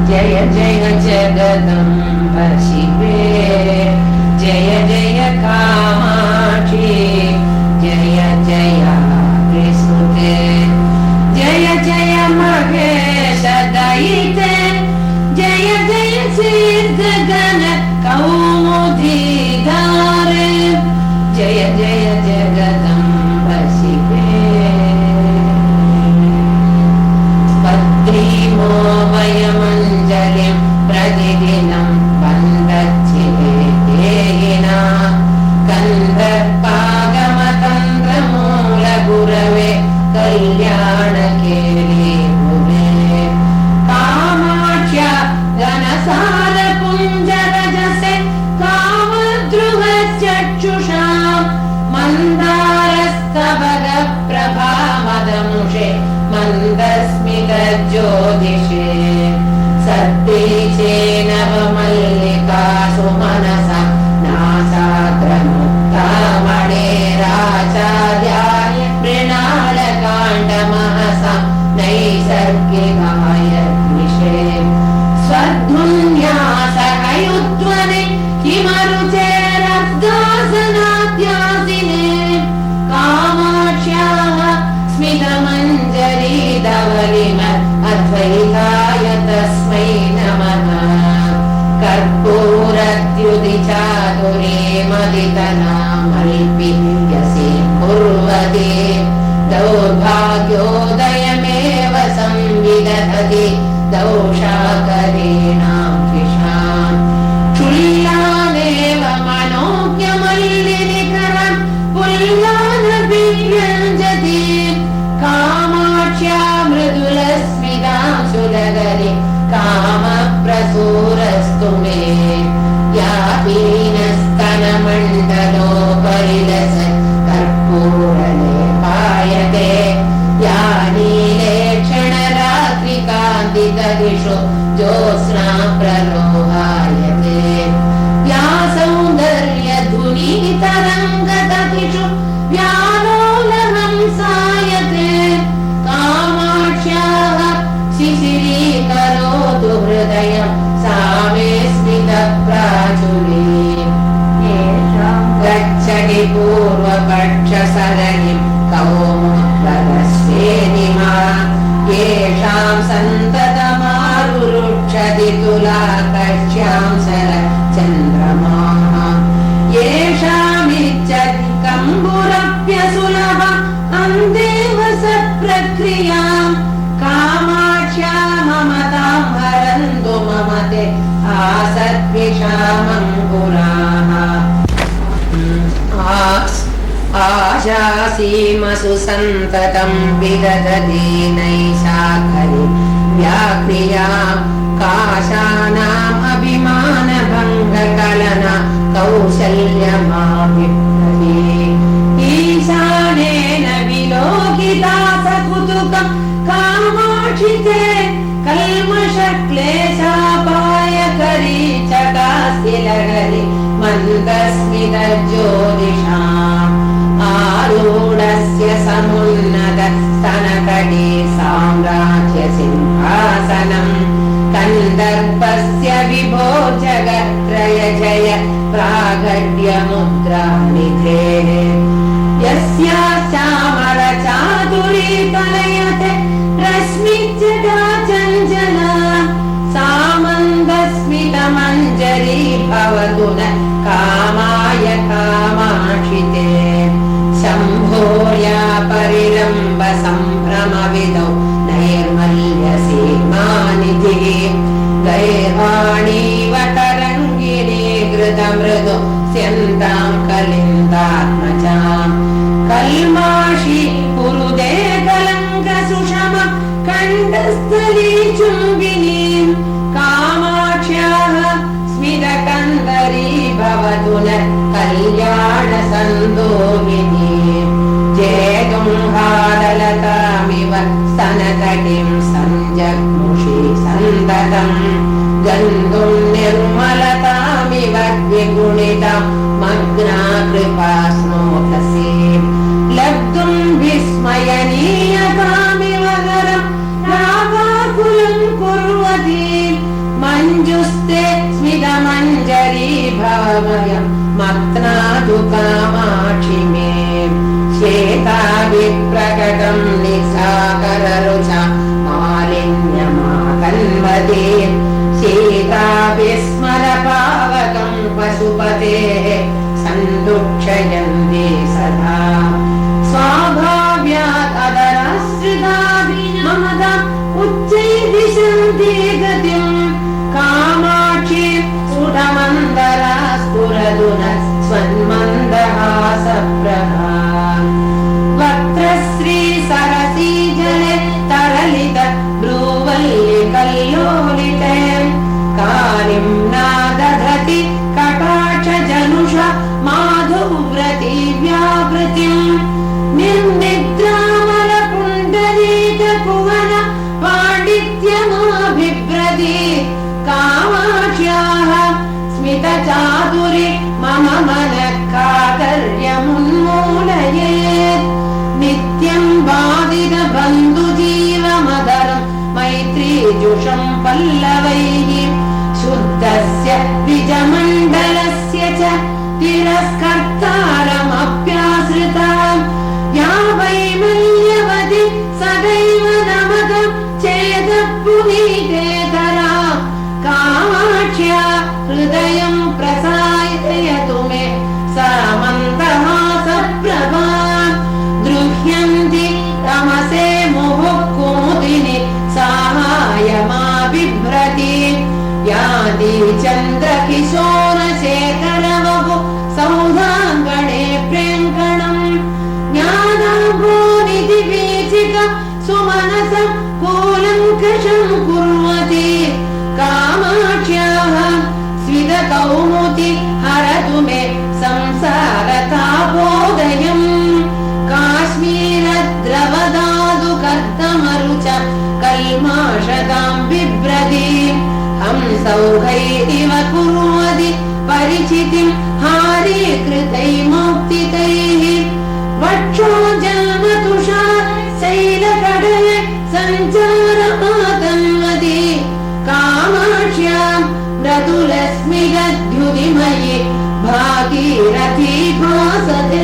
जय जय जगदम्ब शिवे जय जय कामाक्षी जय जय त्रिसुते जय जय महेश दयिते जय जय सिद्धगण कौमुदीधारे जय जय जगदम्ब शिवे पद्रीमो वयमञ्जलिं प्रतिदिनं वन्दच्छिवेना कन्दर्पागमतन्त्रमूलगुरवे कल्याणकेली भुवे कामाक्ष्या घनसारपुञ्जरजसे कामद्रुमचक्षुषा मन्दारस्तवगप्रभामदमुषे मन्दस्मितज्योतिषे सद्बीजे नवमल्लिकासु मनसा नासाग्रमुक्तामणेराचार्याय मृणालकाण्डमहसा नैसर्गिकाय द्विषे स्वध्वन्यासहयुध्वने किमरुचेरब्दासनाद्यासिने कामाक्ष्याः स्मितमञ्जरीधवलिम अद्वैताय तस्मै नमः कर्पूरद्युतिचातुरे मदितनामल्पियसे कुर्वते दौर्भाग्योदयमेव संविदधति दौषाकरेणां द्विषाम् क्षुल्लानेव मनोज्ञमल्लिनिकरं पुल्लानभिव्यञ्जति कामाक्ष्या मृदुलस्मितां सुलगरि कामप्रसूरस्तु मे यापीनस्तनमण्डलोपरिलस कर्पूरलेपायते या नीलेक्षणरात्रिकान्तितदिषु ज्योत्स्ना प्रलोभायते या सौन्दर्यधुनीतरङ्गततिषु व्यालोलहंसायते कामाक्ष्याः शिशिरीकरोतु हृदयं सा मे स्मितप्राचुरी गच्छति पूर्वपक्षसरणिं कौमुदस्येदिमा येषां सन्ततमारुरुक्षति तुलाकक्ष्यां शरच्चन्द्रमाः येषामिच्छति कम्बुरप्यसुलभ अन्तेव सत्प्रक्रियां कामाक्ष्या ममतां हरन्तु ममते आसद्विषामङ्कुराः आशासीमसु सन्ततं विदधति नैषाखरि व्याक्रियां काशानाम् अभिमानभङ्गकलना कौशल्यमाविप्रति ईशानेन विलोकिता सकुतुकं कामाक्षिते कल्मषक्लेशापायकरी चकास्तिलहरि मन्दस्मितज्योतिषाम् आरूढस्य समुन्नत स्तनकटे साम्राज्यसिंहासनम् कन्दर्पस्य विभो जगत्रय जय प्रागड्यमुद्रानिधेः यस्याश्चामरचातुरी कलयते रश्मिजटा चञ्चला सामन्दस्मितमञ्जरी भवतु न कामाय कामाक्षिते शम्भोर्या परिरम्भ सम्भ्रमविदौ नैर्मल्यसीमानिधिः गैर्वाणीव तरङ्गिनी घृतमृदु स्यन्तां कलिन्दात्मजाम् कल्माषि कुरुदे कलङ्कसुषमं कण्ठस्थली चुम्बिनीं कामाक्ष्याः स्मितकन्दरी भवतु न कल्याणसन्दोगिनी जेतुङ्गाललतामिव स्तनतटिं सञ्जग्मुषि सन्ततं गन्तुं निर्मलतामिव द्विगुणितं मग्ना कृपा स्नोतसे लब्धुं विस्मयनीयतामिव गरं रागाकुलं कुर्वती वयम् मत्नातु कामाक्षि मे श्वेताभिप्रकटम् निशाकररुचा मालिन्यमाकन्वते सीताभिस्मरपावकम् पशुपतेः सन्दुक्षयन्ति सदा स्वाभाव्यात् अदराश्रिताभिममताम् उच्चैर्दिशन्ति गतिम् कामाक्षि सुरमन्दरा स्फुरतु नः स्वन्मन्दहासप्रभा वक्त्रश्री सरसी जले तरलित ब्रूवल्लिकल्लोलिते कालिम् नादधति कटाक्षजनुषा माधुव्रती व्यावृतिम् निर्निद्रामलपुण्डरीककुवन पाण्डित्यमाभिव्रति कामाक्ष्याः स्मितचातुरि मम मनः कातर्यमुन्मूलयेत् नित्यम् बाधितबन्धुजीवमदरम् मैत्रीजुषम् पल्लवैः शुद्धस्य द्विजमण्डलस्य च तिरस्कर्तारमप्याश्रिताम् या वैमल्यवति सदैव नमतम् चेतः पुनीतेतरा कामाक्ष्या हृदयम् प्रसादयतु मे समन्तहासप्रभा गृह्यन्ति तमसे मुहुः कुमुदिनि साहाय्यमाबिभ्रति याति चन्द्रकिशोरशेखरवपु सौधाङ्गणे प्रेङ्कणम् ज्ञानाम्भोनिधिवीचिक सुमनसम् कूलङ्कषम् कुर्वति कामाक्ष्याः स्वितकौमुदी हरतु मे संसारतापोदयम् काश्मीरद्रवदादुकर्दमरुच कल्माषताम् बिभ्रति हंसौघैरिव कुर्वति परिचितिम् हारीकृतैर्मौक्तिकैः वक्षोजन्मतुषा शैलकटले सञ्चारमातन्वति कामाक्ष्याम् मृदुलस्मिगद्युतिमयि भागीरथी भासते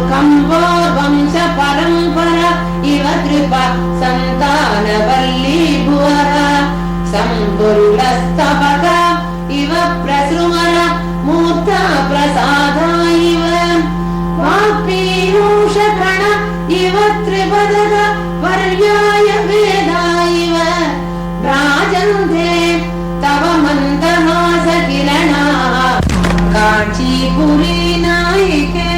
कम्बो वंश परम्परा इव कृपा सन्तानवल्ली भुवः सम्बुल्लस्तपका इव प्रसृमर मूर्ता प्रसादा इव वाक्पीयूषकण इव त्रिपदक पर्याय वेदा इव भ्राजन्ते तव मन्दहासकिरणाः काञ्चीपुरी नायिके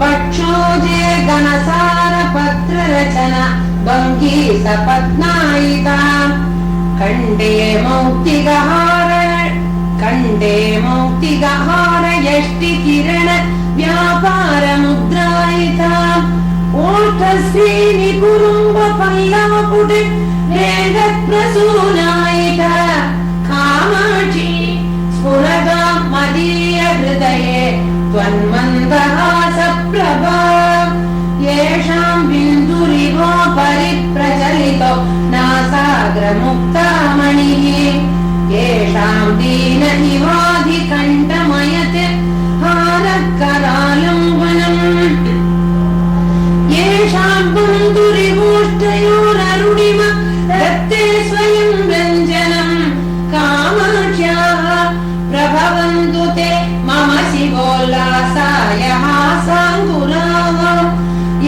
वक्षोजे घनसारपत्ररचना भङ्गीसपत्नायिका खण्डे मौक्तिकहार यष्टिकिरण व्यापारमुद्रायिता ओष्ठश्रीनि कुरुम्ब पल्लवपुटे वेदप्रसूनायिता कामाक्षी स्फुरदा मदीय हृदये त्वन्मन्दहासप्रभा येषाम् बिन्दुरिवो परिप्रचलितो नासाग्रमुक्तामणिः येषाम् दीन इवाधिकण्ठमयते हारकरालम्बनम् येषाम् बन्धुरिवोष्ठयोररुणिम दत्ते स्वयम् व्यञ्जनम् कामाक्ष्याः प्रभवन्तु ते मम शिवोल्लासाय हासाङ्कुराः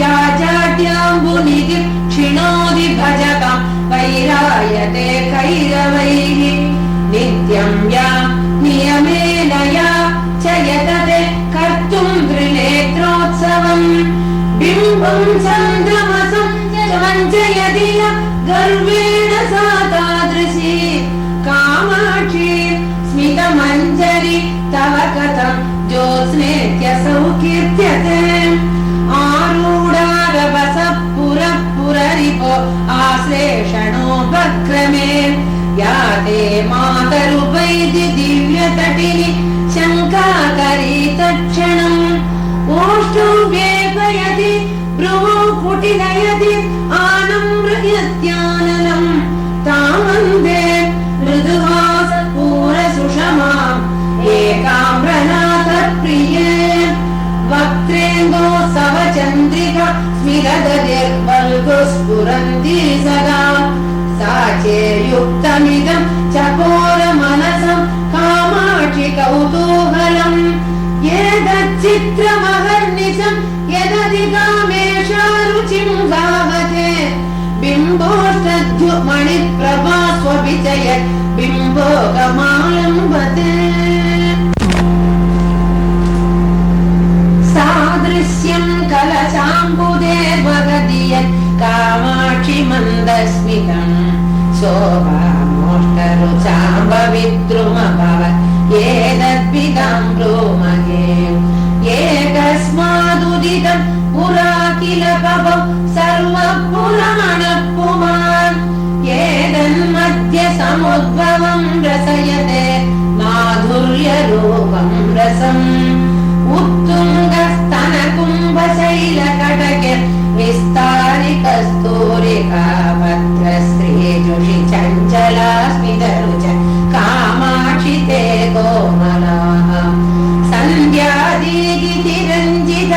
या जाड्याम्बुनिधि क्षिणोति भजताम् वैरायते कैरवैः नित्यम् या नियमेन या च यतते कर्तुम् त्रिनेत्रोत्सवम् बिम्बम् चन्द्रमसम् वञ्चयति गर्वेण सा तादृशी कामाक्षी स्मितमञ्जरी तव कथम् ज्योत्स्नेत्यसौ कीर्त्यते आरूढारवसः पुररिपो आश्लेषणोपक्रमे याते मातरुपैति दिव्यतटिनि शङ्काकरी तत्क्षणम् ओष्ठौ वेपयति भ्रुवौ कुटिलयति आनम्रयत्याननम् तामन्दे मृदुहासपूरसुषमाम् एकाम्रनाथ प्रिये वक्त्रेन्दो सवचन्द्रिका स्मिरदधिर्वल्गुस्फुरन्ति सदा साचेयुक्तमिदं चकोरमनसं कामाक्षि कौतूहलम् एतच्चित्रमहर्निशं यदधिकामेषा रुचिं गावते बिम्बोष्टद्युमणिप्रभा स्वविजयत् बिम्बोगमालम्बते सादृश्यं कलशाम्बुदेर्वगति यत् कामाक्षि मन्दस्मितम् शोभामोष्टरुचाम्बविद्रुमभवत् एतद्विदं ब्रूमहे एकस्मादुदितं पुरा किल भवौ सर्वपुराणपुमान् एतन्मध्य समुद्भवं रसयते माधुर्यरूपं रसम् उत्तुङ्गस्तनकुम्भशैलकटके विस्तारिकस्तूरिका भद्रश्रीजुषि चञ्चलास्मितरुच कामाक्षि ते कोमलाः सन्ध्यादीतिरञ्जित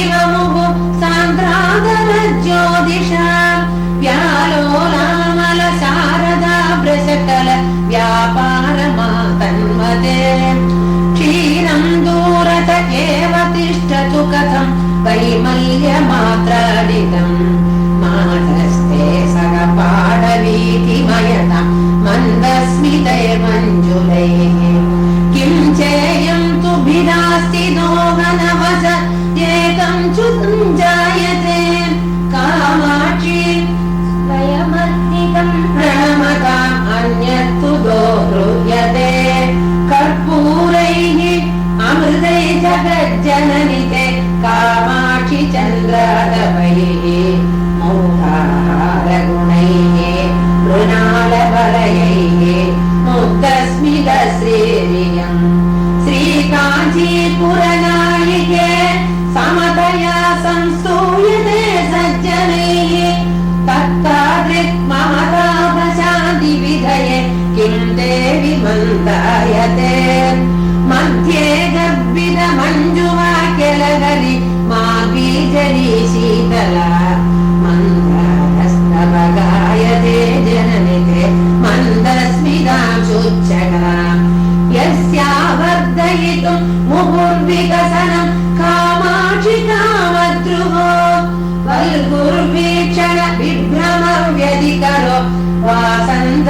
इव मुहुः सान्द्रादरज्योतिषा व्यालोलामल शारदा वृषकल व्यापारमातन्मते क्षीरं दूरत एव तिष्ठतु कथं वैमल्यमात्रादितम् मातस्ते सगपाडवीतिमयता मन्दस्मितैर्मञ्जुलैः किं चेयं तु भिदास्ति दोहनवस एकं च्युतं जायते कामाक्षि स्वयमर्थितं प्रणमताम् अन्यत्तु दोहृह्यते कर्पूरैः अमृतै जगज्जननिते कामाक्षि चन्द्रादवैः मौहारगुणैः मृणालवलयैः मुक्तस्मितश्रीरियम् श्रीकाञ्चीपुरनायिके समतया संस्तूयते सज्जनैः तत्तादृक् महतापशान्तिविधये किं देवि मन्दायते मध्ये गर्भितमञ्जुवाक्यलहरि मार्गीजरी शीतला मन्दारस्तवगायते जननिते मन्दस्मितां शुच्छका यस्यावर्धयितुं मुहुर्विकसनं कामाक्षि कामद्रुहो वल्गुर्वीक्षण विभ्रमव्यधिकरो वासन्तमासायते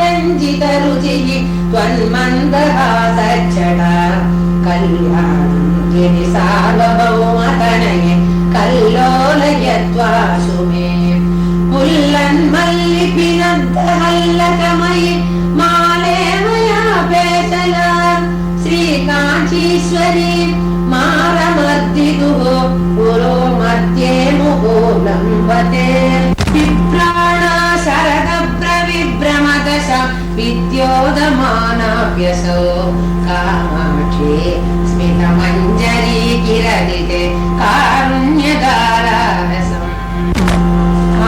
बिम्बोष्टद्युतिपुञ्जरञ्जितरुचिः त्वन्मन्दहासच्छटा कल्याणं गिरिसार्वभौमतनये कल्लोलयत्वाशु मे पुल्लन्मल्लिपिनद्धहल्लकमयि माले मया पेशला श्रीकाञ्चीश्वरी मारमर्दितुः पुरो मध्ये मुहुर्लम्बते विप्राणा शरदप्रविभ्रमदश विद्योदमानाभ्यसौ कामाक्षि स्मितमञ्जरी किरदिते कारुण्यधारारसम्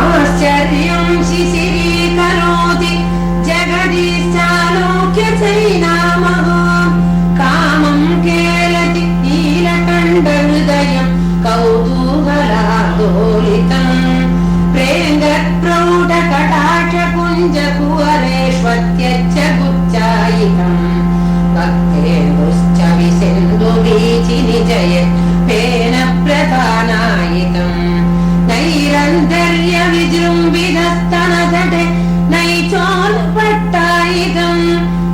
आश्चर्यं शिशिरीकरोति जगदीश्चालोक्य चैनामः कामं केलति नीलकण्ठहृदयं कौतूहलादोलितम् प्रेङ्गप्रौढकटाक्षपुञ्जकुवरेष्वत्यच्च गुच्चायितम् भक्तेन्दुश्च विसिन्धुवीचिनिजयत् पेन प्रधानायितम् नैरन्तर्यविजृम्भितस्तनतटे नैचोलपट्टायितम्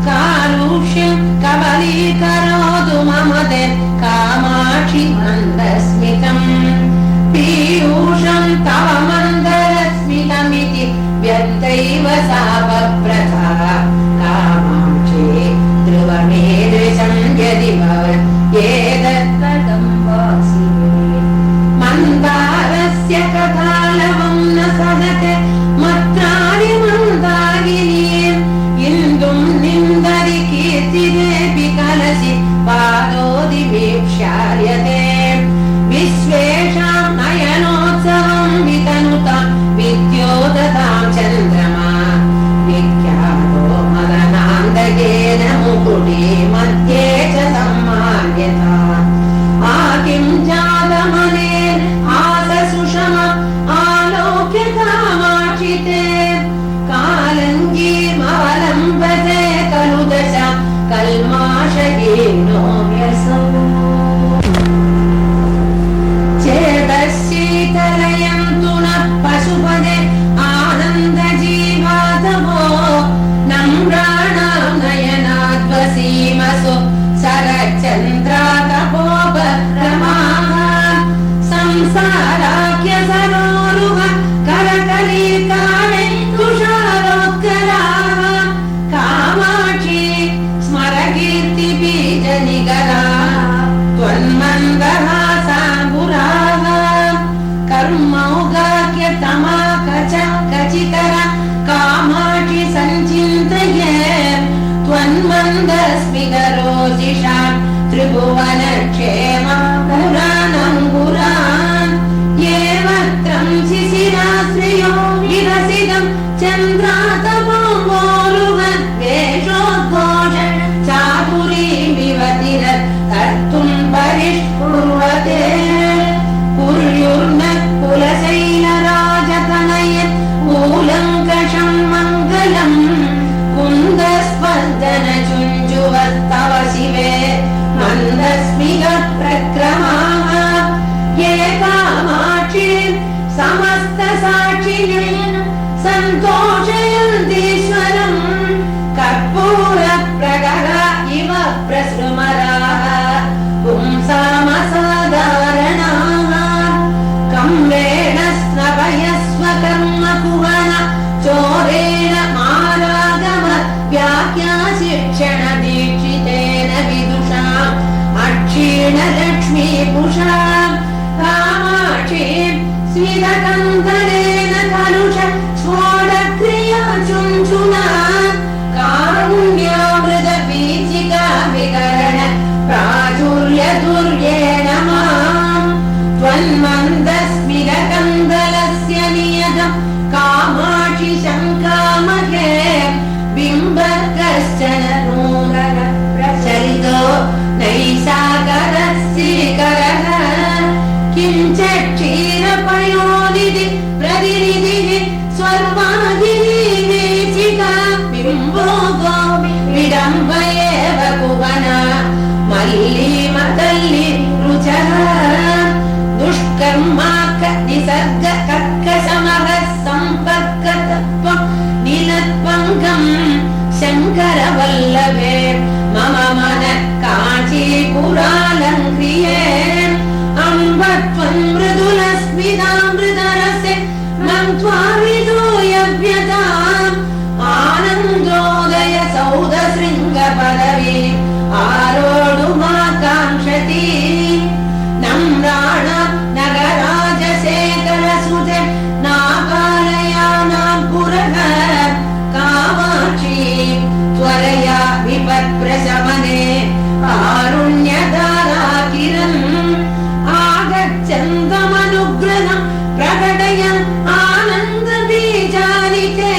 कालूष्यं कवलीकरोतु मम ते कामाक्षि मन्दस्मितम् पीयूषं तव मन्दरस्मितमिति व्यक्तैव सा कर्मौगाख्य तमाकच कचितर कामाक्षि सञ्चिन्तये त्वन्मन्दस्मितरोजिषा त्रिभुवनक्षेम पुराणङ्कुरान् येवत्रं शिशिराश्रयो विरसितं चन्द्रातपोरुवद्वेषोद्घोष चातुरीमिव तिरत् कर्तुं परिष्कुर्वते कुर्युर्नः कुलशैलराजतनय कूलङ्कषं मङ्गलम् कुन्दस्पन्दन चुञ्जुवस्तव शिवे मन्दस्मितः प्रक्रमाः ये कामाक्षि समस्तसाक्षिणेन सन्तोषयन्तीश्वरम् कर्पूरप्रगर इव प्रसृमराः पुंसामसाधारणाः कम्रेण स्नपयस्व कर्म कुवन चोरेण मारागम व्याख्या शिक्षण दीक्षितेन विदुषा अक्षीणलक्ष्मीपुषा कामाक्षी स्मितकन्दरेण कलुष स्फोटक्रिया चुञ्चुना कारुण्यामृत बीजिका विकरण प्राचुर्यदुर्येण माम् त्वन्मन्दस्मितकन्दलस्य नियतं कामाक्षि शङ्कामहे बिम्बकश्चन नूतन प्रचलितो नैसाकरः श्रीकरः किञ्च क्षीरपयोनिधि प्रतिनिधिः स्वर्वादिनीचिका बिम्बो गोपि विडम्बयेव कुवना मल्लीमतल्लि रुचः दुष्कर्माक निसर्ग कर्कशमः सम्पर्कतत्त्वं निलत्पङ्गम् शङ्करवल्लभे मम मन काञ्चीपुरालङ्क्रिये अम्ब त्वं मृदुलस्मितामृतरसे मन्त्वा विधूयव्यताम् आनन्दोदय सौधशृङ्गपदवी आरोढुमाकाङ्क्षति नम्राण नगराजशेखरसुते नागालयानां पुरः कामाक्षी त्वरया विपत्प्रशमने कारुण्यधाराकिरम् आगच्छन्तमनुग्रहं प्रकटयन् आनन्दबीजानिते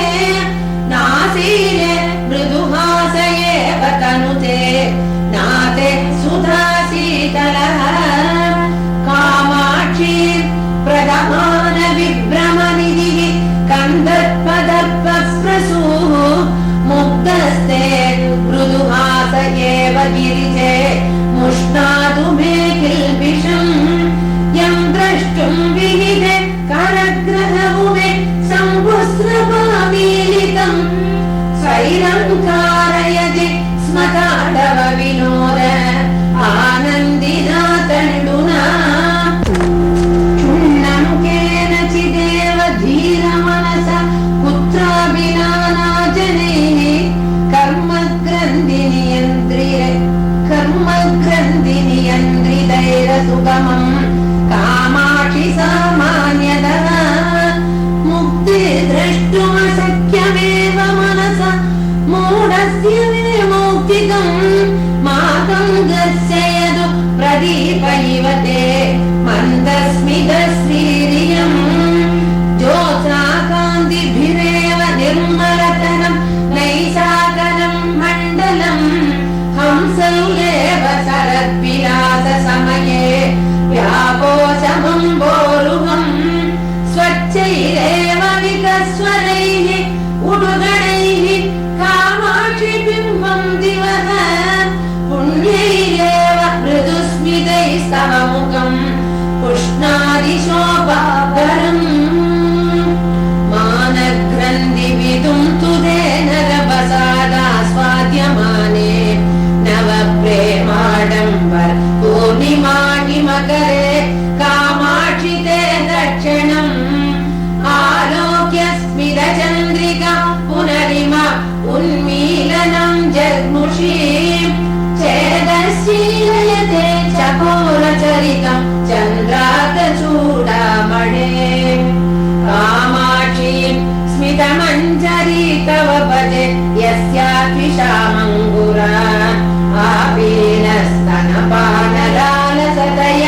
नासीरे मृदुहासयेव तनुते नाते सुधाशीतलः कामाक्षी प्रदमान विभ्रमनिधिः कन्दर्पदर्पस्प्रसूः मुग्धस्ते मृदुहास एव गिरिजे मुष्णातु मे किल्बिषम् यं द्रष्टुं विहिते करग्रहभुवे सम्भुस्रपामीलितम् स्वैरङ्कारयति स्म ताडव विनोद आनन्दिना तण्डुना क्षुण्णं केनचिदेव धीरमनसा कुत्रापि नानाजनैः कर्मग्रन्थिनियन्त्रितैरसुगमम् कामाक्षि सामान्यतः मुक्ति द्रष्टुमशक्यमेव मनसा मूढस्य विमुक्तिकम् मातङ्गस्य यदु प्रदीप इव ते मन्दस्मितश्रीरियम् ज्योत्स्नाकान्तिभिरेव निर्मलतरम् नैसाकरम् मण्डलम् हंसैरेव शरद्विलाससमये व्यापोषमम्बोरुहम् स्वच्छैरेव विकस्वरैः उडुगणैः कामाक्षि बिम्बं दिवः पुण्यैरेव मृदुस्मितैः सममुखम् पुष्णादिशोभाकरम् मानग्रन्थिविदुं तुदे नरपसादास्वाद्यमाने नवप्रेमाडम्बर पूर्णिमाणिमकरे कामाक्षि ते दक्षिणम् आलोक्य स्मितचन्द्रिका पुनरिमा उन्मीलनं जग्मुषी चेदशीलयते चकोरचरितम् निशामङ्गुरा आपीनस्तनपानलालसतय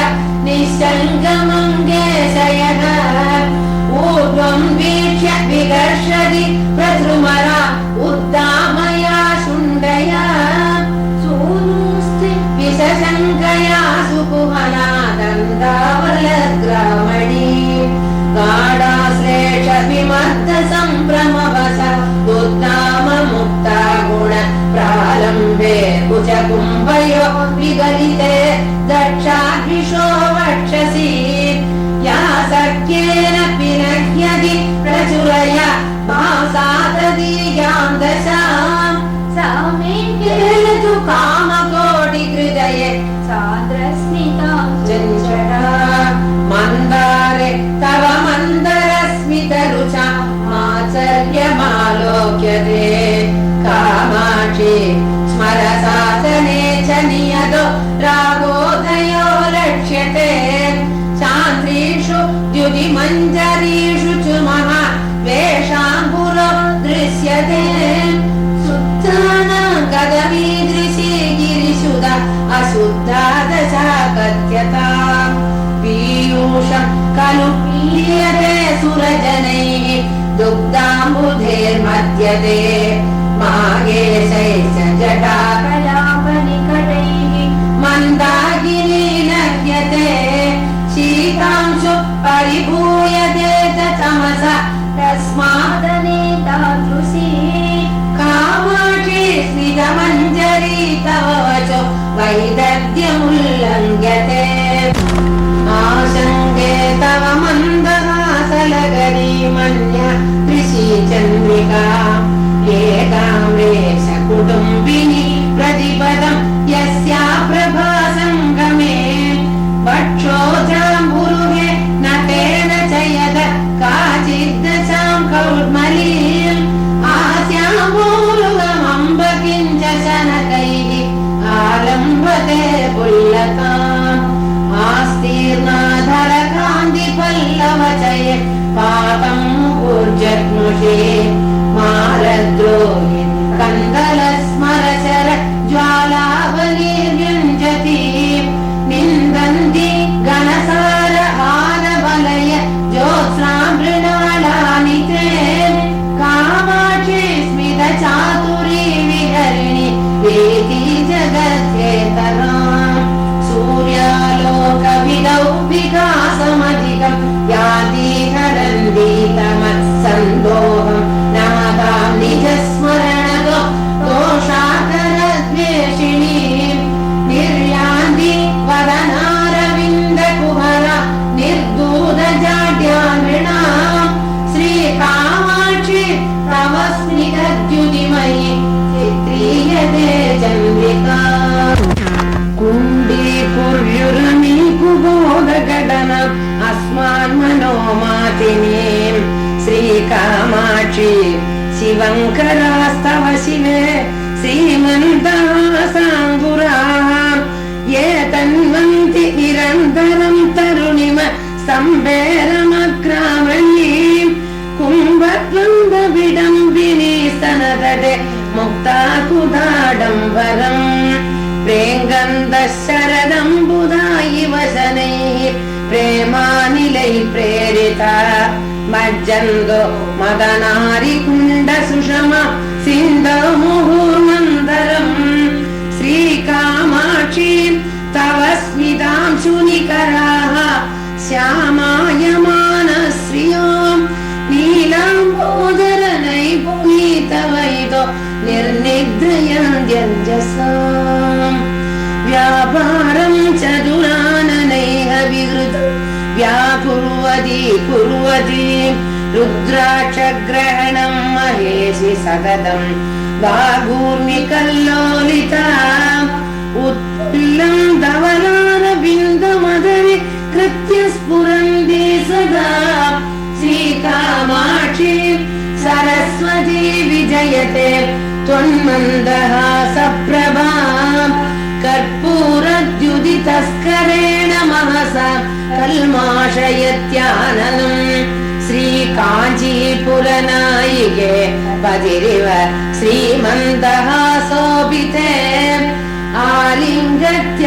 निश्चङ्गमङ्गेशयः ऊर्ध्वं वीक्ष्य विकर्षति प्रद्रुमरा उद्दामया शुण्डया सूनुस्ति विशशङ्कया सुकुहना दन्दावलग्रामणी गाढाश्लेष विमर्द सम्भ्रमवस उद्दाम मुक्ता गुण प्रालम्बे कुचकुम्भयो विगलिते दक्षाद्विषो वक्षसि या सख्येन पिनह्यति प्रचुरय भासादीयां दशां सा मे केलतु कामकोटिहृदये सान्द्रस्मितां चञ्चला मन्दारे तव मन्दरस्मितरुचा माचर्यमालोक्यते कामाक्षि स्मरसासने च नियतो रागोदयो लक्ष्यते चान्द्रीषु द्युतिमञ्जरीषु च महा वेषाम्बुरो दृश्यते शुद्धानां कदमीदृशी गिरिशुदा अशुद्धा दशा कथ्यता पीयूषं खलु पीयते सुरजनैः दुग्धाम्बुधेर्मध्यते मागेशैश्च जटाकलापनिकटैः मन्दाकिनी नह्यते शीतांशु परिभूयते च तमसा तस्मादनेतादृशी कामाक्षी स्मितमञ्जरी तव वचो वैदग्ध्यमुल्लङ्घ्यते आशङ्के तव मन्दहासलगरी मन्या ऋषि चन्द्रिका एकाम्रेश कुटुम्बिनी प्रतिपदं यस्या प्रभा सङ्गमे वक्षोजाम्बुरुहे नटेन च यद काचिद्दशां कौर्मलीम् आस्याम्बूरुगमम्ब किञ्च शनकैः आलम्बते पुल्लताम् आस्तीर्णाधरकान्तिपल्लवचये पातं ऊर्जग्मुषे मारद्रोहि कन्दलस्मरचर ज्वालावलीर्युञ्जति निन्दन्ति घनसार आनवलय ज्योत्स्नां मृणालानि ते कामाक्षी स्मितचातुरी विहरिणि वेदी जगत्येतराम् सूर्यालोकविदौ विकासमधिकं याति हरन्ति तमत्सन्दोहं नमतां निजस्मरणतो दोषाकरद्वेषिणीं निर्यान्ति वदनारविन्दकुहरा निर्दूतजाड्या नृणां श्रीकामाक्षि तव स्मितद्युतिमयि चित्रीयते चन्द्रिका कुण्डीकुर्युरमी कुबोधघटनम् अस्मान्मनोमातिनीं श्रीकामाक्षि शिवङ्करास्तव शिवे श्रीमन्तहासाङ्गुराः ये तन्वन्ति निरन्तरं तरुणिम स्तम्भेरमग्रामणीं कुम्भद्वन्द्वविडम्बिनी स्तनतटे मुक्ताकुदाडम्बरम् प्रेङ्गन्धशरदम्बुदायि वसनैः प्रेमानिलैः प्रेरिता मज्जन्तो मदनारिकुण्ड सुषम सिन्धो मुहुर्मन्दरम् श्रीकामाक्षी तव स्मितांशुनिकराः श्यामायमानश्रियों नीलाम्बोदरनैपुनीतवैतो निर्निद्रयन्त्यञ्जसाम् व्यापारं चतुराननैः विहृतं व्याकुर्वती रुद्राक्षग्रहणं महेशि सततं वागूर्मिकल्लोलिता उत्फुल्लं धवलारविन्दमदरि कृत्य स्फुरन्ति सदा श्रीकामाक्षी सरस्वती विजयते त्वन्मन्दहासप्रभा कर्पूरद्युदितस्करेण महसा कल्माषयत्याननम् श्रीकाञ्चीपुरनायिके पतिरिव श्रीमन्तहास शोभिते आलिङ्गत्य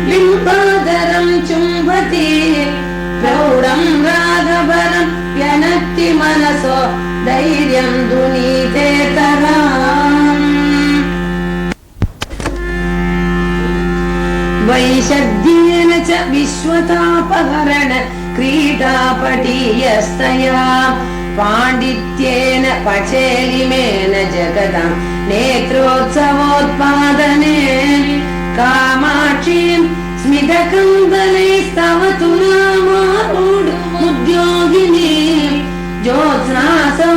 बिम्बादरं चुम्बति प्रौढं रागवरं व्यनक्ति मनसो धैर्यं दुनीते तराम् वैशद्येन च विश्वतापहरण क्रीडापटीयस्तया पाण्डित्येन पचेलिमेन जगदां नेत्रोत्सवोत्पादने कामाक्षीं स्मितकन्दलैस्तव तुलामारूढमुद्योगिनी ज्योत्स्नासौ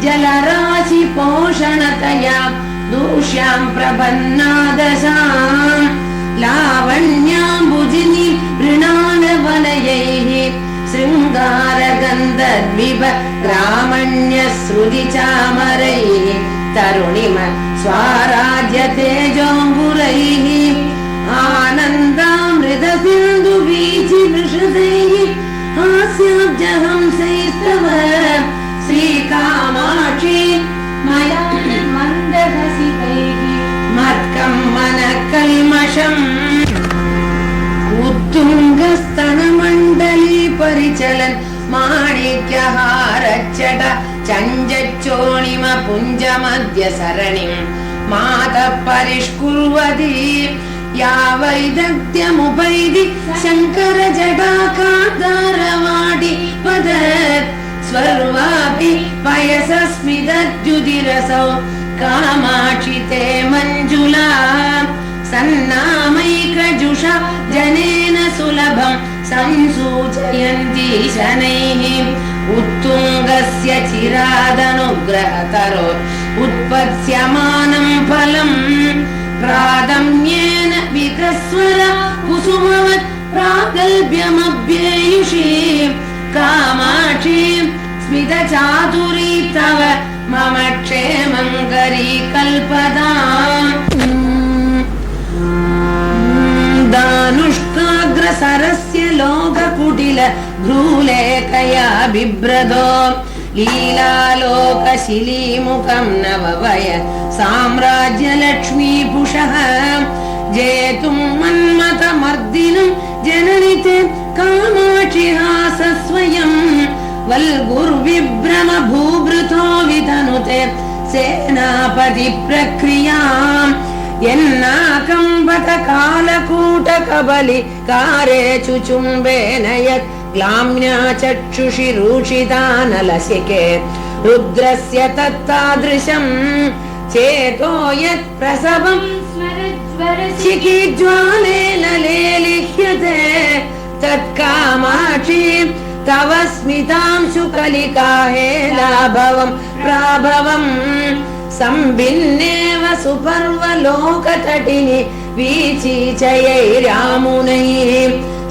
जलराशि पोषणतया दूष्यां प्रपन्नादशाम् लावण्याम्बुजिनी मृणालवलयैः शृङ्गारगन्धद्विप ग्रामण्यश्रुतिचामरैः तरुणिम स्वाराज्यतेजोऽम्बुरैः आनन्दामृतसिन्धुवीचिवृषदैः हास्याब्जहंसैस्तव श्रीकामाक्षी मया मन्दहसितैः मत्कं मनकल्मषम् उत्तुङ्गस्तनमण्डली परिचलन् माणिक्यहारच्चट चञ्चोणिम पुञ्जमध्य सरणिं मातः परिष्कुर्वती या वैदग्ध्यमुपैदि शङ्कर जटाकान्तारवाडि पदत् स्वर्वापि पयसस्मितद्युतिरसौ कामाक्षि ते मञ्जुला सन्नामैकजुषा जनेन सुलभं संसूचयन्ती शनैः उत्तुङ्गस्य चिरादनुग्रहतरो उत्पत्स्यमानं फलम् प्रादम्येन विकस्वर कुसुमवत् प्रागल्भ्यमभ्येयुषी कामाक्षी स्मितचातुरी तव मम क्षेमं करीकल्पदाम् दानुष्काग्रसरस्य लोककुटिल भ्रूलेखया बिभ्रदो लीलालोकशिलीमुखं नववय साम्राज्यलक्ष्मीपुषः जेतुं मन्मथमर्दिनं जननिते कामाक्षि हासस्वयं वल्गुर्विभ्रम भूभृतो वितनुते सेनापति प्रक्रियाम् यन्नाकम्बत कालकूटकबलि कारे चुचुम्बेन यत् ग्लाम्या चक्षुषि रूषितानलसिके रुद्रस्य तत्तादृशं चेतो यत् प्रसवं चिकिज्वालेन लेलिह्यते तत्कामाक्षी तव स्मितांशु कलिकाहेलाभवं प्राभवम् संभिन्नेव सुपर्वलोकतटिनि वीचीचयैरामुनैः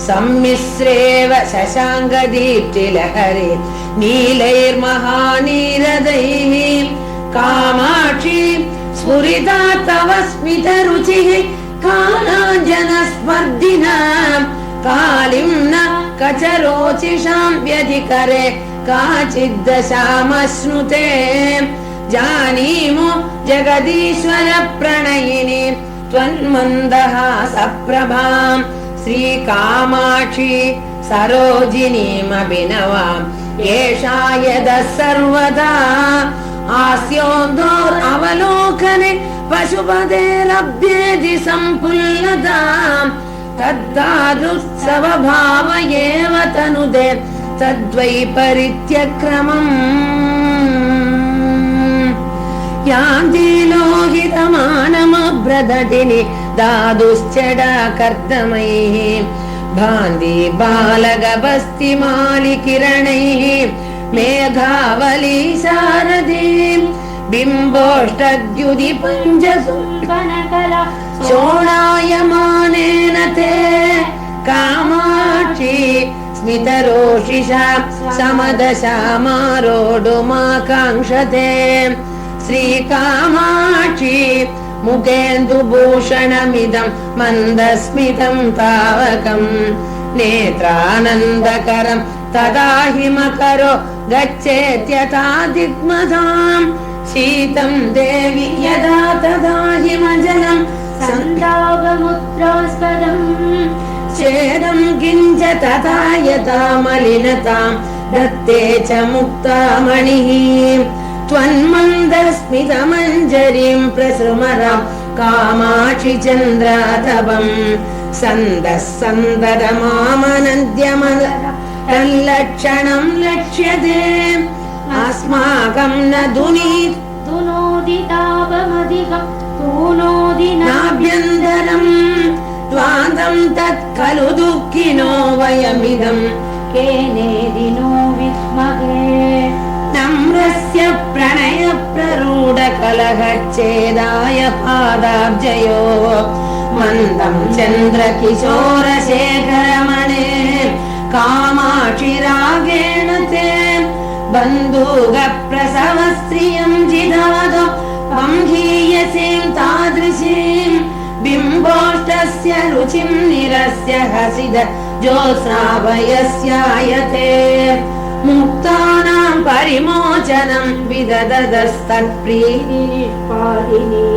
सम्मिश्रेव शशाङ्गदीप्तिलहरे नीलैर्महानीरदैः कामाक्षी स्फुरिता तव स्मितरुचिः कालाञ्जनस्पर्धिना कालिं न कचरोचिषां व्यधिकरे काचिद्दशामश्नुते जानीमो जगदीश्वर प्रणयिनी त्वन्मन्दहासप्रभां श्रीकामाक्षी सरोजिनीमभिनवाम् एषा यदः सर्वदा आस्योन्दोरवलोकने पशुपदे लभ्येति सम्पुल्लताम् तद्दादुत्सवभाव एव तनुदे तद्वैपरीत्यक्रमम् यान्ति लोहितमानमभ्रदटिनि दादुश्चडाकर्दमैः भान्ति बालगभस्तिमालिकिरणैः मेघावली शारदी बिम्बोष्टद्युदिपञ्चसुल्पनकला चोडायमानेन ते कामाक्षी स्मितरोषिषा समदशामारोढुमाकाङ्क्षते श्रीकामाक्षी मुखेन्दुभूषणमिदं मन्दस्मितं पावकं नेत्रानन्दकरं तदा हिमकरो गच्छेत्यथा दिग्मधां शीतं देवि यदा तदा हिमजलं सन्तापमुद्रास्पदम् चेदं किञ्च तथा यथा मलिनतां दत्ते च मुक्तामणिः त्वन्मन्दस्मितमञ्जरीं प्रसृमरां कामाक्षि चन्द्रातपम् सन्दः सन्दरमामनद्यमद तल्लक्षणं लक्ष्यते अस्माकं न दुनोदितापमधिकं तूनोदि नाभ्यन्तरम् त्वादं तत् खलु दुःखिनो वयमिदं केनेदिनो विद्महे नम्रस्य प्रणय प्ररूढकलहच्छेदाय पादाब्जयो मन्दं चन्द्रकिशोरशेखरमणे कामाक्षि रागेण ते बन्धुगप्रसवस्त्रियं जिदादो बंहीयसीं तादृशीं बिम्बोष्टस्य रुचिं निरस्य हसिद ज्योत्स्नाभयस्यायते मुक्तानां परिमोचनं विददस्तत्प्रीतिनिष्पादिनी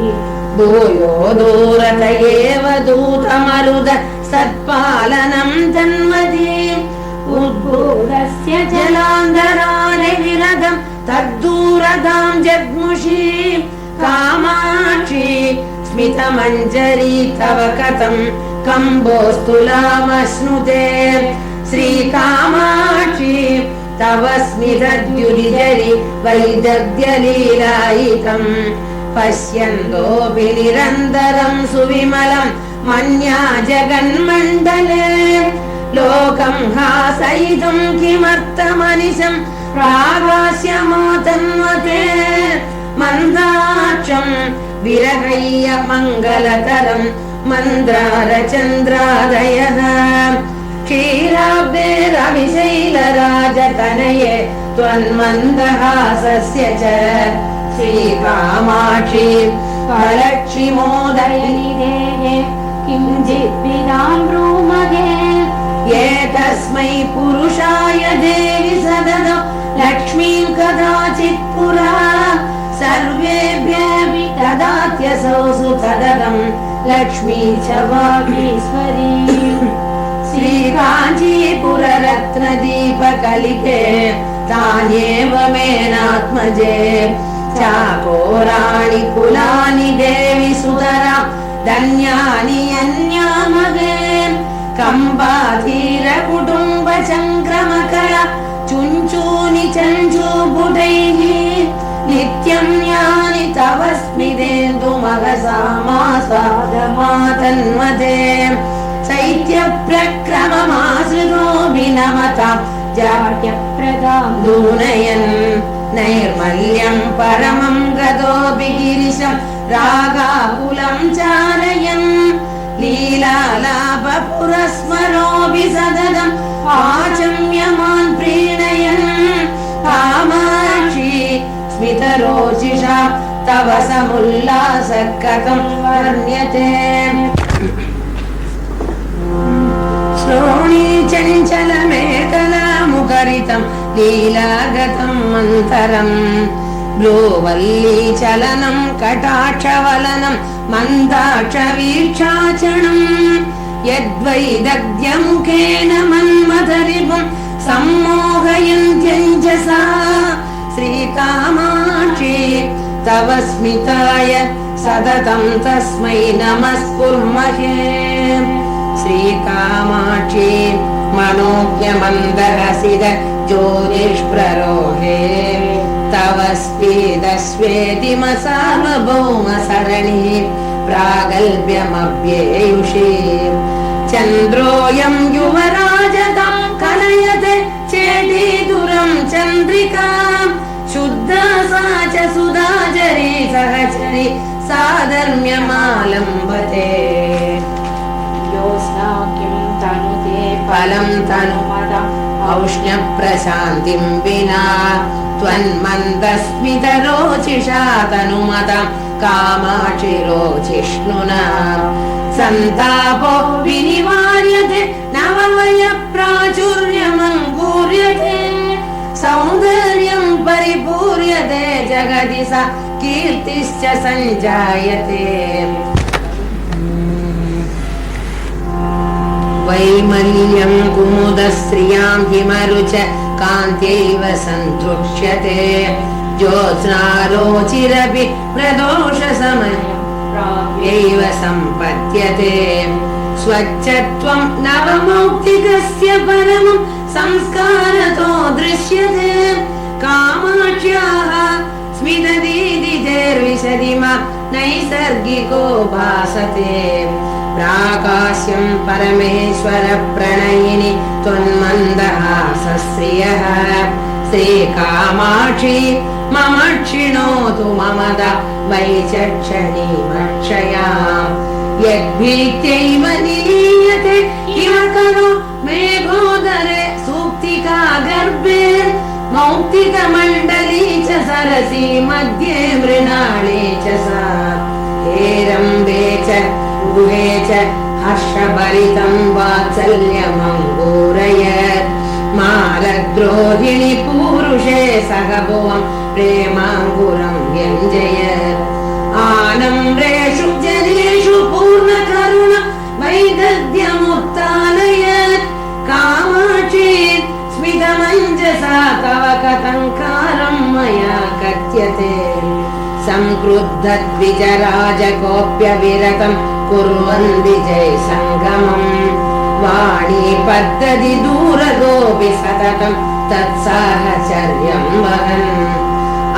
भूयो दूरत एव दूतमरुद सत्पालनं जन्मदि उद्भूतस्य जलान्धरानिविरदं तद्दूरदां जग्मुषी कामाक्षी स्मितमञ्जरी तव कथं कम्बोस्तुलामश्नुते श्रीकामाक्षी तव स्मितद्युतिजरि वैदग्ध्यलीलायिकम् पश्यन्तोऽपि निरन्तरं सुविमलं मन्या जगन्मण्डले लोकं हासयितुं किमर्थमनिशं प्रागास्यमोतन्वते मन्दाक्षं विरहय्य मङ्गलतरं मन्द्रारचन्द्रादयः क्षीराब्दे रविशैलराजतनये त्वन्मन्दहासस्य च श्रीकामाक्षी फलक्षिमोदयनिधेये किञ्चित् विदां ब्रूमहे एतस्मै पुरुषाय देवि सददो लक्ष्मीं कदाचित् पुरा सर्वेभ्यः ददात्यसौ सुतदं लक्ष्मी च वागीश्वरी श्रीकाञ्चीपुररत्नदीपकलिके तान्येव मेनात्मजे चाकोराणि कुलानि देवि सुतरा धन्यानि अन्यामगे कम्बाधीरकुटुम्बचङ्क्रमकला चुञ्चूनि चञ्चूपुटैः नित्यं यानि तव स्मितेन्दुमहसामासादमातन्वते शैत्यप्रक्रममासृतोऽभिनमतां जाड्यप्रदां दूनयन् नैर्मल्यं परमं गतोऽपि गिरिशं रागाकुलं चारयन् लीलालापपुरस्मरोऽपि सततं आचम्यमान् प्रीणयन् कामाक्षी स्मितरोचिषा तव समुल्लासः कथं वर्ण्यते श्रोणी चञ्चलमेकलामुखरितं लीलागतं मन्तरम् ब्रूवल्लीचलनं कटाक्षवलनं मन्दाक्षवीक्षाचनं यद्वैदग्ध्यमुखेन मन्मथरिपुं सम्मोहयन्त्यञ्जसा श्रीकामाक्षी तव स्मिताय सततं तस्मै नमस्कुर्महे श्रीकामाक्षी मनोज्ञमन्दहसिद ज्योतिष्प्ररोहे तव स्वेदस्वेदिमसार्वभौमसरणिः प्रागल्भ्यमभ्येयुषे चन्द्रोऽयं युवराजतां कलयते चेटीदुरं चन्द्रिकां शुद्धा सा च सुधाचरी सहचरी साधर्म्यमालम्बते योऽस्नाक्यं तनुते फलं तनुमदा औष्ण्यप्रशान्तिं विना त्वन्मन्दस्मितरोचिषा तनुमदां कामाक्षिरोचिष्णुना सन्तापो विनिवार्यते नववयप्राचुर्यमङ्गूर्यते सौन्दर्यं परिपूर्यते च जगति सा कीर्तिश्च सञ्जायते वैमल्यं कुमुदश्रियां हिमरुच कान्त्यैव सन्तृक्ष्यते ज्योत्स्नालोचिरपि प्रदोषसमयैव सम्पद्यते स्वच्छत्वं नवमौक्तिकस्य परमं संस्कारतो दृश्यते कामाक्ष्याः स्मितदीदितेर्विशदिमा नैसर्गिको भासते प्राकाश्यं परमेश्वर प्रणयिनि त्वन्मन्दहासश्रियः श्रीकामाक्षी मम क्षिणोतु ममदा वैचक्षणीमक्षया यद्भीत्यैव निलीयते इव खलु मेघोदरे सूक्तिका गर्भे मौक्तिकमण्डली च सरसी मध्ये मृणाले च सा हेरम्बे च गुहे च हर्षभरितं वात्सल्यमङ्गूरयत् मालद्रोहिणि पूरुषे सह भुवं प्रेमाङ्कुरं व्यञ्जयत् आनम्रेषु जनेषु पूर्णकरुण वैदग्ध्यमुत्तानयत् कामाक्षी स्मितमञ्जसा तव कथङ्कारं मया कथ्यते संक्रुद्धद्विजराजकोऽप्यविरतं कुर्वन् विजय सङ्गमम् वाणी पद्धति दूरगोऽपि सततं तत्साहचर्यं वहन्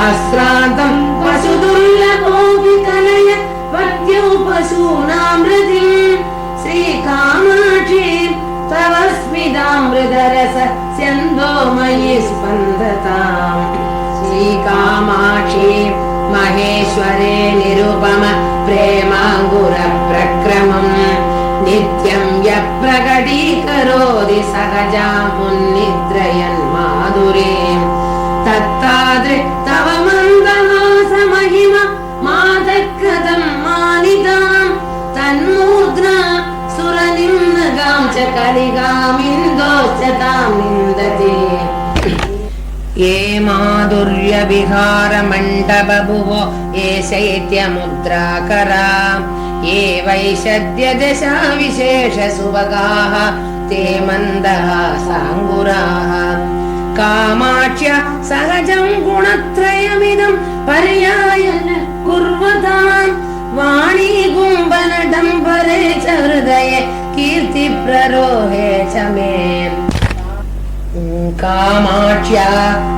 अश्रान्तं पशुदुर्लभोऽपि कलयत् पत्युः पशूनामृतिं श्रीकामाक्षी तव स्मितामृतरस स्यन्दो मयि स्पन्दताम् श्रीकामाक्षी महेश्वरे निरुपम प्रेमाङ्कुर प्रक्रमम् नित्यं यः प्रकटीकरोति सहजा मुन्निद्रयन् माधुरीं तत्तादृ तव मन्दहासमहिमा मातः मानितां तन्मूर्ध्ना सुरनिम्नगां च कलिगामिन्दोश्च तां निन्दति ये माधुर्यविहारमण्डबभुवो ये शैत्यमुद्राकरा ये वैशद्यदशा विशेषसुभगाः ते मन्दहासाङ्गुराः कामाक्ष्या सहजं गुणत्रयमिदं पर्यायन् कुर्वतां वाणी गुम्बनडम्बरे च हृदये कीर्तिप्ररोहे च मे कामाक्ष्या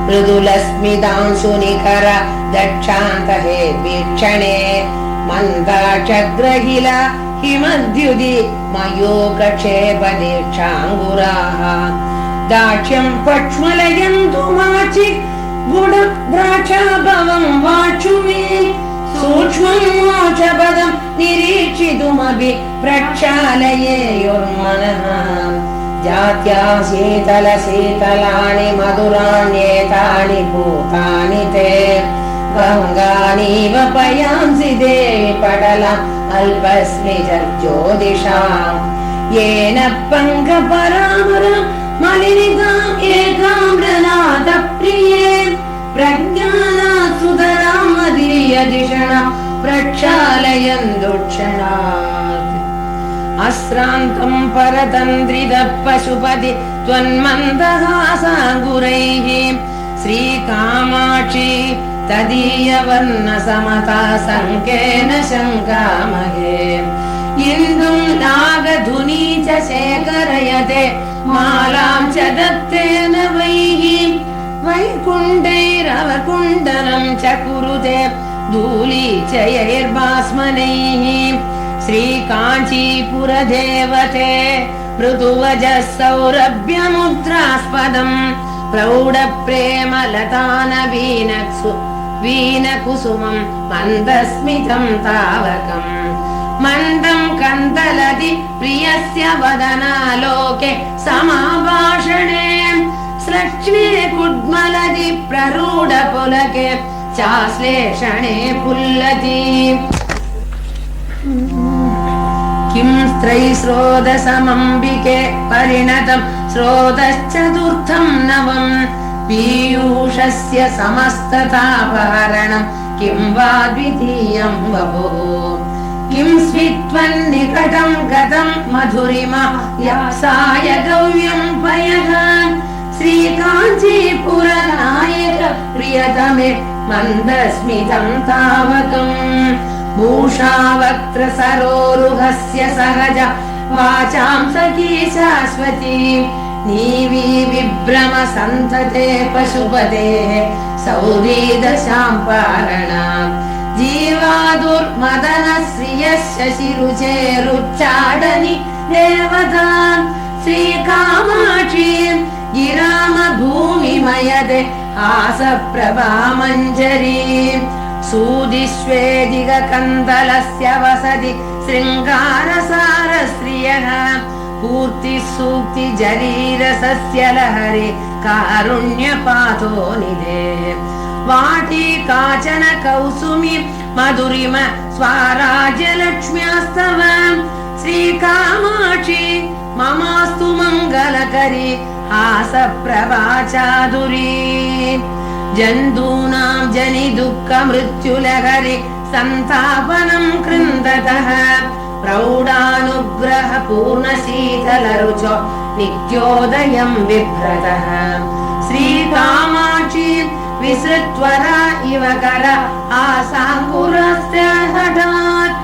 मृदुलस्मितांशुनिकर दक्षान्तहे वीक्षणे मन्दाक्षग्रहिला हिमद्युदि मयूकक्षेपदीक्षाङ्गुराः दाक्ष्यं पक्ष्मलयन्तु माचि गुडद्राक्षाभवं वाचु मे सूक्ष्मं मोक्षपदं निरीक्षितुमपि प्रक्षालयेयुर्मनः जात्या शीतलशीतलानि मधुराण्येतानि भूतानि ते गङ्गानीव पयांसि देवि पटलम् अल्पस्मितज्योतिषाम् येन पङ्कपरामरं मलिनिताम् एकाम्रनाथप्रिये प्रज्ञानात् सुतरां मदीयधिषणा प्रक्षालयन् दुक्षणात् अश्रान्तं परतन्द्रितः पशुपति त्वन्मन्दहासाङ्गुरैः श्रीकामाक्षी तदीयवर्णसमता सङ्केन शङ्कामहे इन्दुं नागधुनी च शेखरयते मालां च दत्तेन वैः वैकुण्ठैरवकुण्डनं च कुरुते धूलीचयैर्भास्मनैः श्रीकाञ्चीपुरदेवते मृदुवजः सौरभ्यमुद्रास्पदम् प्रौढप्रेमलतानवीनक्सु वीनकुसुमं मन्दस्मितं तावकम् मन्दं कन्दलति प्रियस्य वदनालोके समाभाषणे श्लक्ष्णे कुड्मलति प्ररूढपुलके चाश्लेषणे पुल्लति किं स्त्रैस्रोतसमम्बिके परिणतं स्रोतश्चतुर्थं नवं पीयूषस्य समस्ततापहरणं किं वा द्वितीयं वपुः किं स्वित्वन्निकटं गतं मधुरिमा यासाय गव्यं पयः श्रीकाञ्चीपुरनायक प्रियतमे मन्दस्मितं तावकम् भूषावक्त्र सरोरुहस्य सहज वाचां सखी शाश्वती नीवी विभ्रम सन्तते पशुपतेः सौरीदशां पारणा जीवादुर्मदन श्रियस्य शिरुचेरुच्चाडनि देवता श्रीकामाक्षी गिराम भूमिमयदे हासप्रभा मञ्जरी सूदिष्वेदिगकन्दलस्य वसति शृङ्गारसारस्त्रियः पूर्तिसूक्तिजरीरसस्य लहरि कारुण्यपातो निधे वाटी काचन कौसुमी मधुरिम स्वाराज्यलक्ष्म्यास्तव श्रीकामाक्षी ममास्तु मङ्गलकरी हासप्रभा चादुरी जन्तूनां जनि दुःख मृत्युलहरि सन्तापनं कृन्दतः प्रौढानुग्रह पूर्णशीतलरुचो नित्योदयं बिभ्रतः श्रीकामाक्षी विसृत्वरा इव कर आसाङ्कुरस्य हठात्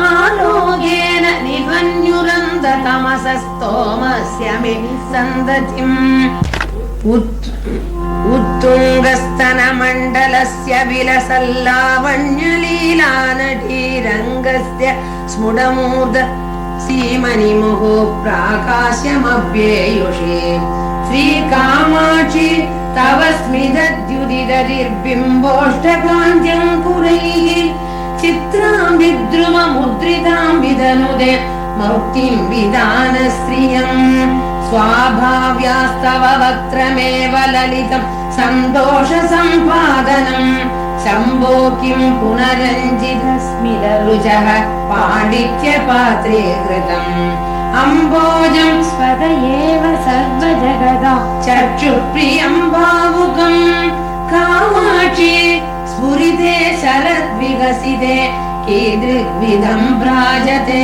आलोकेन निहन्युरन्दतमसस्तोमस्य मे सन्दतिम् उत्तुङ्गस्तनमण्डलस्य विलसल्लावण्यलीलानटीरङ्गस्य स्फुटमूर्ध सीमनिमुः प्राकाश्यमव्येयुषे श्रीकामाक्षी तव स्मितद्युदिरतिर्बिम्बोष्टकान्त्यङ्कुरैः चित्रां विद्रुममुद्रितां विदनुदे मौक्तिं विधानश्रियम् स्वाभाव्यास्तव वक्त्रमेव ललितं सन्तोषसम्पादनम् शम्भो किं पुनरञ्जितस्मितरुचः पाण्डित्यपात्रे कृतम् अम्बोजं स्वद एव सर्वजगदा चक्षुप्रियं भावुकम् कामाक्षी स्फुरिते शरद्विकसिते कीदृग्विधं भ्राजते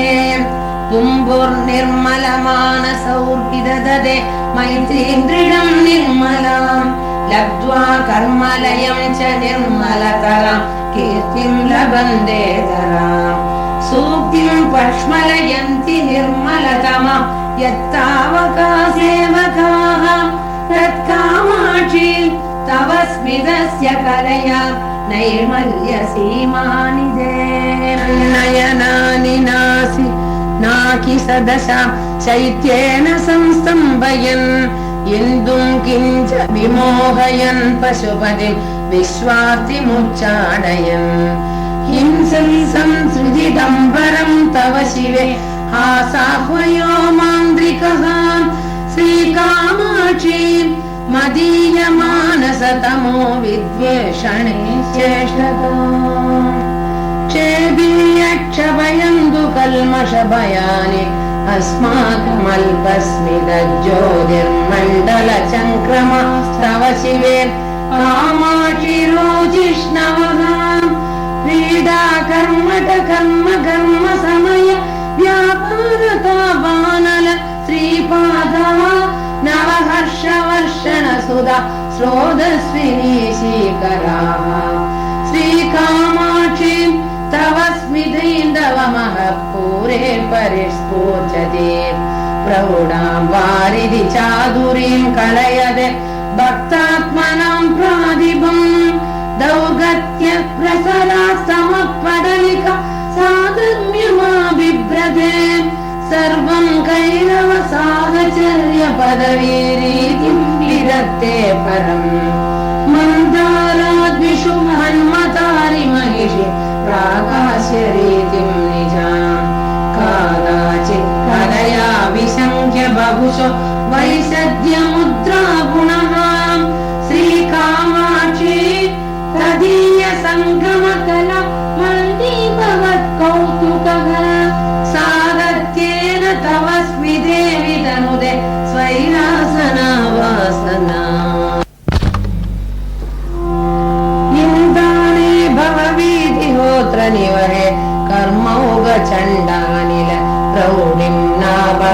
तुम्बुर्निर्मलमानसौर्विदधते मैत्रीं दृढं निर्मलाम् लब्ध्वा कर्मलयं च निर्मलतरां कीर्तिं लभन्तेतराम् सूक्तिं पक्ष्मलयन्ति निर्मलतमा यत्तावका सेवकाः तत्कामाक्षी तव स्मितस्य कलया नैर्मल्यसीमानिधे नयनानि नासि नाकि सदशा शैत्येन संस्तम्भयन् इन्दुं किञ्च विमोहयन् पशुपतिं विश्वार्तिमुच्चाडयन् हिंसं संसृजिदम्बरं तव शिवे हासाह्वयो मान्द्रिकः श्रीकामाक्षी मदीयमानसतमो विद्वेषणे चेष्टता क्षेबीयक्षभयन्तु कल्मषभयानि अस्माकमल्पस्मितज्योतिर्मण्डलचङ्क्रमस्तव शिवे कामाक्षी रोजिष्णवः क्रीडा कर्मट कर्म कर्म समय व्यापारता वानल श्रीपादा नवहर्षवर्षण सुधा स्रोतस्विनी शीकराः श्रीकामाक्षी तव स्मितैन्दवमः पूरे परिस्फूर्जते प्रौढां वारिधि चादुरीं कलयते भक्तात्मनां प्रादिभम् दौगत्य प्रसरा समपडलिका साधर्म्यमा बिभ्रते सर्वं कैरव साहचर्य पदवीरीतिं विरक्ते परम् मन्दाराद्विषु हन्मतारि महिषि प्राकाश्य रीतिं निजाम् कादाचित् कलया विसङ्ख्य बहुशो वैसद्यमुद्रा गुणः श्रीकामाक्षी तदीय सङ्गमकला मन्दीभवत् कौतुकः सागत्येन तव स्मिते विदनुदे स्वैरासना वासना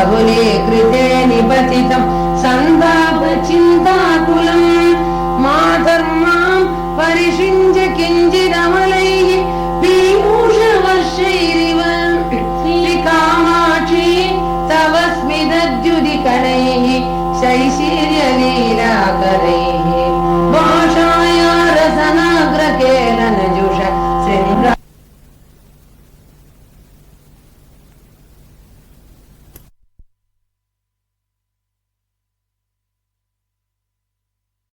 बहुले कृते निपतितं सन्तापचिन्ताकुलम् माधर्मां परिषिञ्च किञ्चिदमलैः पीयूषवर्षैरिव श्रीकामाक्षी तव स्मितद्युतिकणैः शैशिर्यलीलाकरैः